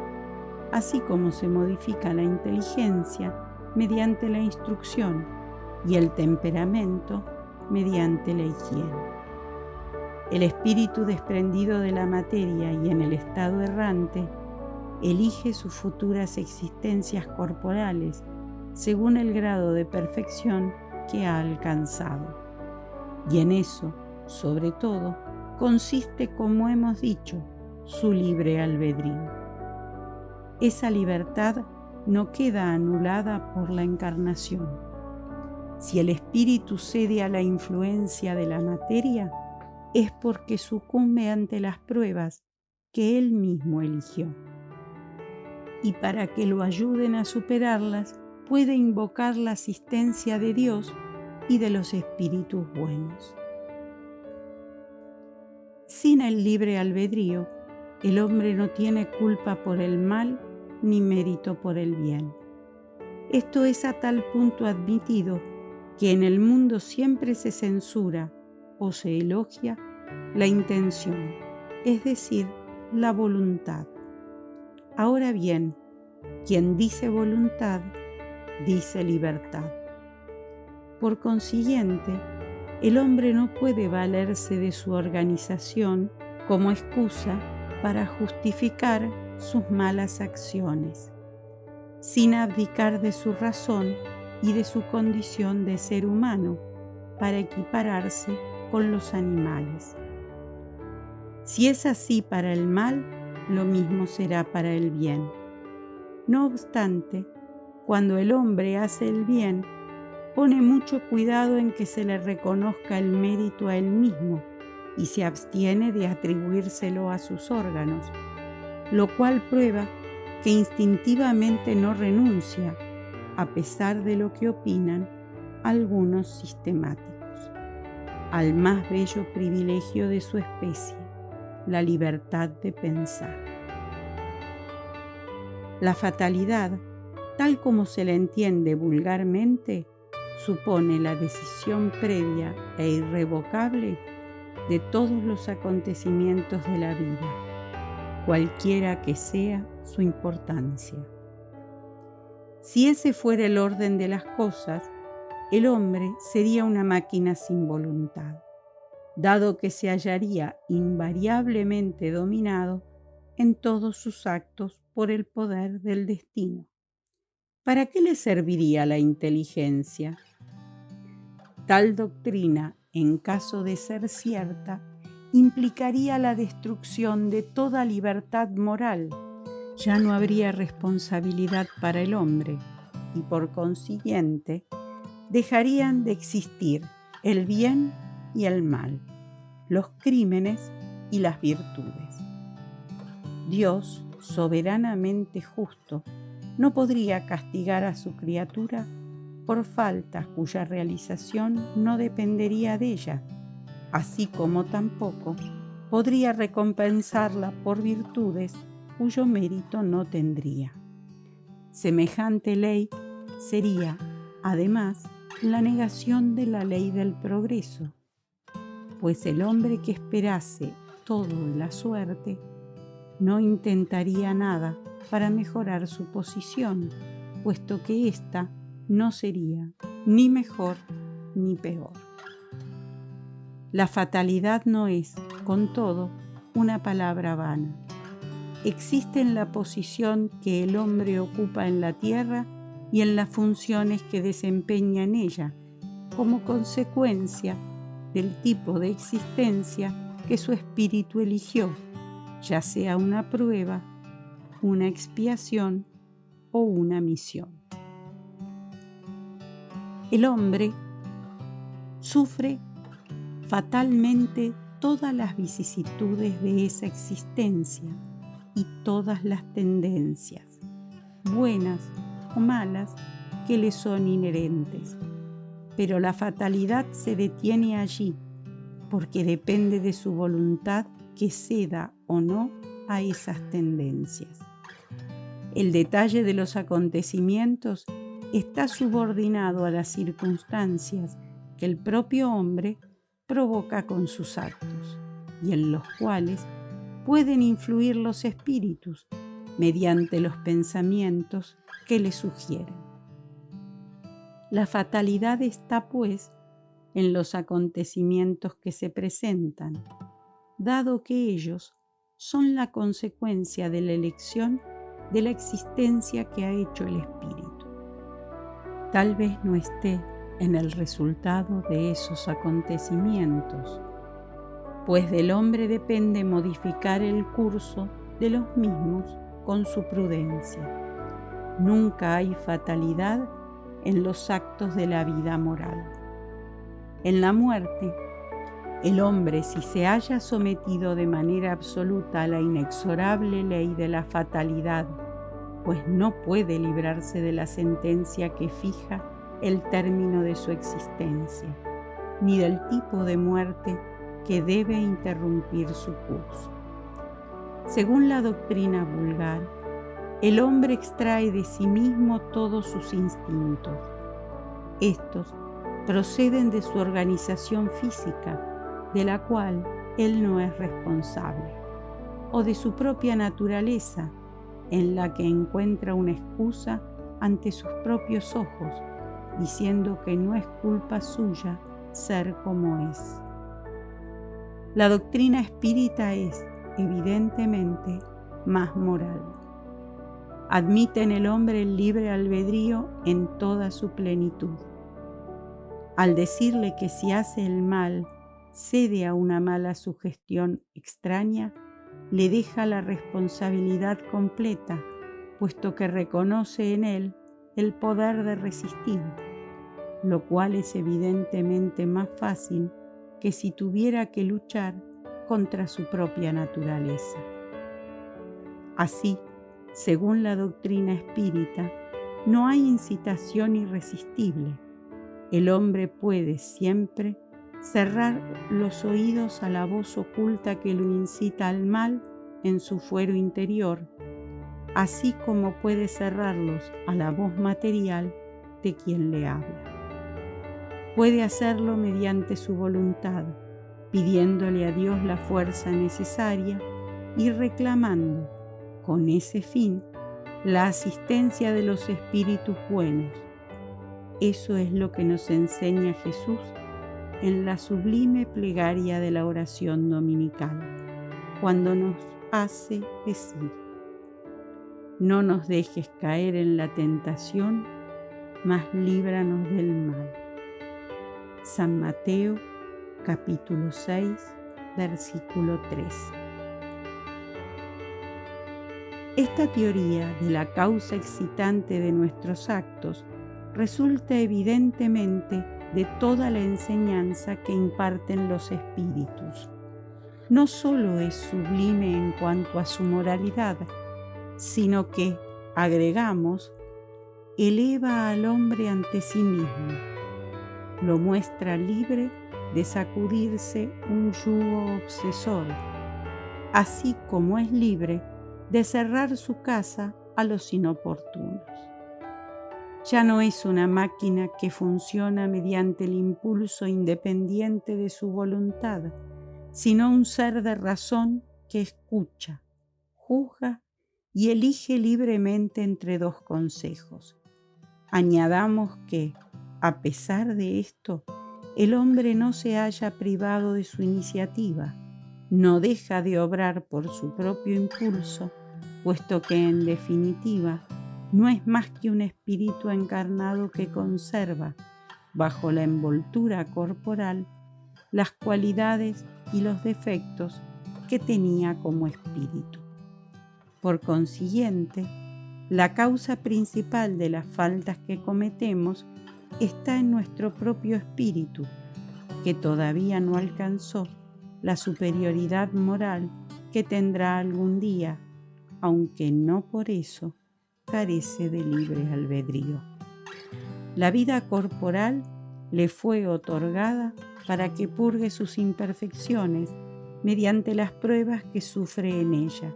así como se modifica la inteligencia mediante la instrucción y el temperamento mediante la higiene. El espíritu desprendido de la materia y en el estado errante elige sus futuras existencias corporales según el grado de perfección que ha alcanzado. Y en eso, sobre todo, consiste, como hemos dicho, su libre albedrío. Esa libertad no queda anulada por la encarnación. Si el espíritu cede a la influencia de la materia, es porque sucumbe ante las pruebas que él mismo eligió. Y para que lo ayuden a superarlas, puede invocar la asistencia de Dios y de los espíritus buenos. Sin el libre albedrío, el hombre no tiene culpa por el mal ni mérito por el bien. Esto es a tal punto admitido que en el mundo siempre se censura o se elogia la intención, es decir, la voluntad. Ahora bien, quien dice voluntad, dice libertad. Por consiguiente, el hombre no puede valerse de su organización como excusa para justificar sus malas acciones, sin abdicar de su razón y de su condición de ser humano para equipararse con los animales. Si es así para el mal, lo mismo será para el bien. No obstante, cuando el hombre hace el bien, pone mucho cuidado en que se le reconozca el mérito a él mismo y se abstiene de atribuírselo a sus órganos, lo cual prueba que instintivamente no renuncia, a pesar de lo que opinan algunos sistemáticos, al más bello privilegio de su especie, la libertad de pensar. La fatalidad, tal como se la entiende vulgarmente, supone la decisión previa e irrevocable de todos los acontecimientos de la vida, cualquiera que sea su importancia. Si ese fuera el orden de las cosas, el hombre sería una máquina sin voluntad, dado que se hallaría invariablemente dominado en todos sus actos por el poder del destino. ¿Para qué le serviría la inteligencia? Tal doctrina, en caso de ser cierta, implicaría la destrucción de toda libertad moral. Ya no habría responsabilidad para el hombre y, por consiguiente, dejarían de existir el bien y el mal, los crímenes y las virtudes. Dios, soberanamente justo, no podría castigar a su criatura por faltas cuya realización no dependería de ella, así como tampoco podría recompensarla por virtudes cuyo mérito no tendría. Semejante ley sería, además, la negación de la ley del progreso, pues el hombre que esperase todo de la suerte no intentaría nada para mejorar su posición, puesto que ésta no sería ni mejor ni peor. La fatalidad no es, con todo, una palabra vana. Existe en la posición que el hombre ocupa en la tierra y en las funciones que desempeña en ella, como consecuencia del tipo de existencia que su espíritu eligió, ya sea una prueba, una expiación o una misión. El hombre sufre fatalmente todas las vicisitudes de esa existencia y todas las tendencias, buenas o malas, que le son inherentes. Pero la fatalidad se detiene allí, porque depende de su voluntad que ceda o no a esas tendencias. El detalle de los acontecimientos está subordinado a las circunstancias que el propio hombre provoca con sus actos y en los cuales pueden influir los espíritus mediante los pensamientos que le sugieren. La fatalidad está, pues, en los acontecimientos que se presentan, dado que ellos son la consecuencia de la elección de la existencia que ha hecho el espíritu. Tal vez no esté en el resultado de esos acontecimientos, pues del hombre depende modificar el curso de los mismos con su prudencia. Nunca hay fatalidad en los actos de la vida moral. En la muerte, el hombre, si se haya sometido de manera absoluta a la inexorable ley de la fatalidad, pues no puede librarse de la sentencia que fija el término de su existencia, ni del tipo de muerte que debe interrumpir su curso. Según la doctrina vulgar, el hombre extrae de sí mismo todos sus instintos. Estos proceden de su organización física, de la cual él no es responsable, o de su propia naturaleza, en la que encuentra una excusa ante sus propios ojos, diciendo que no es culpa suya ser como es. La doctrina espírita es, evidentemente, más moral. Admite en el hombre el libre albedrío en toda su plenitud. Al decirle que si hace el mal, cede a una mala sugestión extraña, le deja la responsabilidad completa, puesto que reconoce en él el poder de resistir, lo cual es evidentemente más fácil que si tuviera que luchar contra su propia naturaleza. Así, según la doctrina espírita, no hay incitación irresistible. El hombre puede siempre cerrar los oídos a la voz oculta que lo incita al mal en su fuero interior, así como puede cerrarlos a la voz material de quien le habla. Puede hacerlo mediante su voluntad, pidiéndole a Dios la fuerza necesaria y reclamando, con ese fin, la asistencia de los espíritus buenos. Eso es lo que nos enseña Jesús en la sublime plegaria de la oración dominical, cuando nos hace decir: no nos dejes caer en la tentación, mas líbranos del mal. San Mateo, capítulo 6, versículo 13. Esta teoría de la causa excitante de nuestros actos resulta evidentemente de toda la enseñanza que imparten los espíritus. No solo es sublime en cuanto a su moralidad, sino que, agregamos, eleva al hombre ante sí mismo, lo muestra libre de sacudirse un yugo obsesor, así como es libre de cerrar su casa a los inoportunos. Ya no es una máquina que funciona mediante el impulso independiente de su voluntad, sino un ser de razón que escucha, juzga y elige libremente entre dos consejos. Añadamos que, a pesar de esto, el hombre no se halla privado de su iniciativa, no deja de obrar por su propio impulso, puesto que en definitiva no es más que un espíritu encarnado que conserva, bajo la envoltura corporal, las cualidades y los defectos que tenía como espíritu. Por consiguiente, la causa principal de las faltas que cometemos está en nuestro propio espíritu, que todavía no alcanzó la superioridad moral que tendrá algún día, aunque no por eso carece de libre albedrío. La vida corporal le fue otorgada para que purgue sus imperfecciones mediante las pruebas que sufre en ella.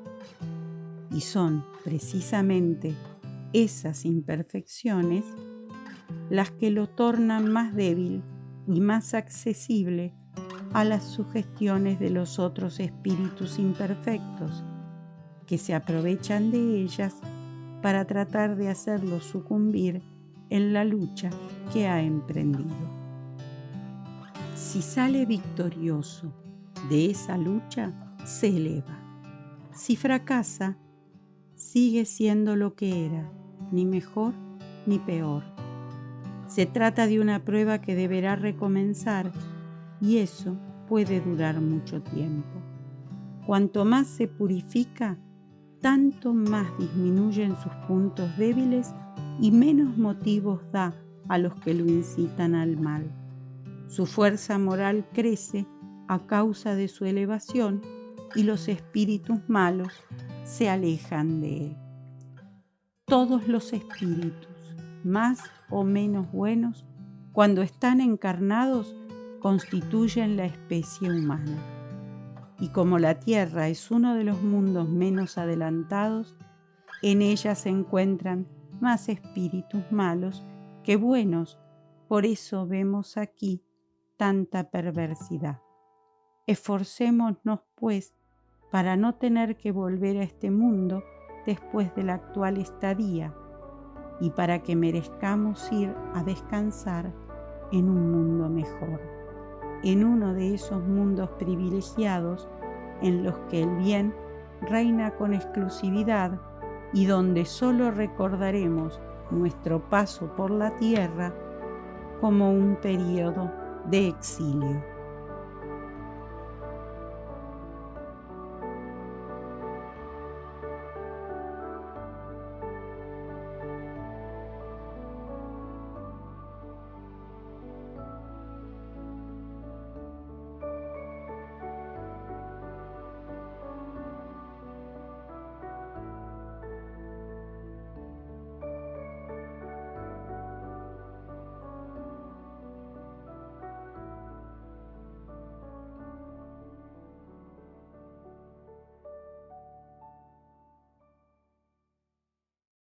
Y son precisamente esas imperfecciones las que lo tornan más débil y más accesible a las sugestiones de los otros espíritus imperfectos, que se aprovechan de ellas para tratar de hacerlo sucumbir en la lucha que ha emprendido. Si sale victorioso de esa lucha, se eleva. Si fracasa, sigue siendo lo que era, ni mejor ni peor. Se trata de una prueba que deberá recomenzar, y eso puede durar mucho tiempo. Cuanto más se purifica, tanto más disminuyen sus puntos débiles y menos motivos da a los que lo incitan al mal. Su fuerza moral crece a causa de su elevación y los espíritus malos se alejan de él. Todos los espíritus, más o menos buenos, cuando están encarnados, constituyen la especie humana. Y como la Tierra es uno de los mundos menos adelantados, en ella se encuentran más espíritus malos que buenos. Por eso vemos aquí tanta perversidad. Esforcémonos, pues, para no tener que volver a este mundo después de la actual estadía y para que merezcamos ir a descansar en un mundo mejor, en uno de esos mundos privilegiados en los que el bien reina con exclusividad y donde solo recordaremos nuestro paso por la tierra como un periodo de exilio.